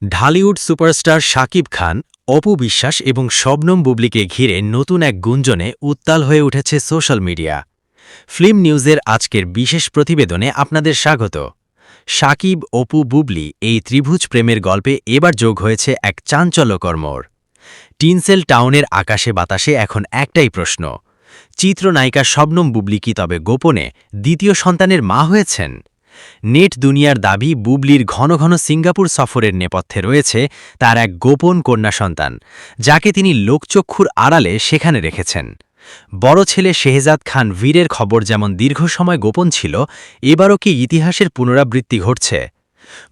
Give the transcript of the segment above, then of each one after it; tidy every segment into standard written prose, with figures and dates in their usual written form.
Dhallywood superstar Shakib Khan, Apu Biswas এবং শবনম বুবলিকে ঘিরে নতুন এক গুঞ্জনে উত্তাল হয়ে উঠেছে সোশ্যাল মিডিয়া। ফিল্ম নিউজের আজকের বিশেষ প্রতিবেদনে আপনাদের স্বাগত। শাকিব, অপু, বুবলি এই ত্রিভুজ প্রেমের গল্পে এবার যোগ হয়েছে এক চাঞ্চল্যকর মোড়। টিনসেল টাউনের আকাশে বাতাসে এখন একটাই প্রশ্ন, চিত্রনায়িকা শবনম বুবলি কি তবে গোপনে দ্বিতীয় সন্তানের মা হয়েছেন? নেট দুনিয়ার দাবি, বুবলির ঘন ঘন সিঙ্গাপুর সফরের নেপথ্যে রয়েছে তার এক গোপন কন্যা সন্তান, যাকে তিনি লোকচক্ষুর আড়ালে সেখানে রেখেছেন। বড় ছেলে শেহজাদ খান বীরের খবর যেমন দীর্ঘ সময় গোপন ছিল, এবারও কি ইতিহাসের পুনরাবৃত্তি ঘটছে?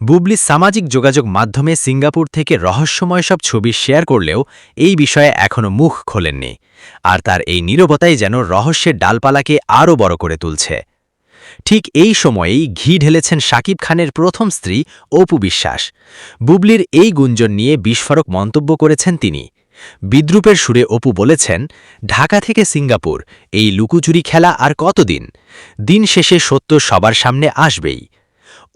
বুবলি সামাজিক যোগাযোগ মাধ্যমে সিঙ্গাপুর থেকে রহস্যময় সব ছবি শেয়ার করলেও এই বিষয়ে এখনও মুখ খোলেননি, আর তার এই নীরবতাই যেন রহস্যের ডালপালাকে আরও বড় করে তুলছে। ঠিক এই সময়েই ঘি ঢেলেছেন শাকিব খানের প্রথম স্ত্রী অপু বিশ্বাস। বুবলির এই গুঞ্জন নিয়ে বিস্ফোরক মন্তব্য করেছেন তিনি। বিদ্রূপের সুরে অপু বলেছেন, ঢাকা থেকে সিঙ্গাপুর, এই লুকোচুরি খেলা আর কতদিন? দিন শেষে সত্য সবার সামনে আসবেই।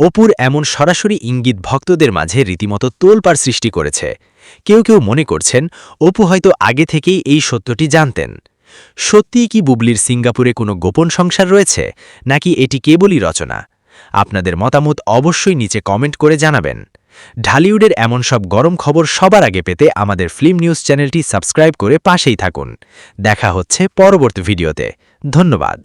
অপুর এমন সরাসরি ইঙ্গিত ভক্তদের মাঝে রীতিমতো তোলপাড় সৃষ্টি করেছে। কেউ কেউ মনে করছেন অপু হয়তো আগে থেকেই এই সত্যটি জানতেন। সত্যিই কি বুবলির সিঙ্গাপুরে কোনো গোপন সংসার রয়েছে, নাকি এটি কেবলই রচনা? আপনাদের মতামত অবশ্যই নিচে কমেন্ট করে জানাবেন। ঢালিউডের এমন সব গরম খবর সবার আগে পেতে আমাদের ফিল্ম নিউজ চ্যানেলটি সাবস্ক্রাইব করে পাশেই থাকুন। দেখা হচ্ছে পরবর্তী ভিডিওতে। ধন্যবাদ।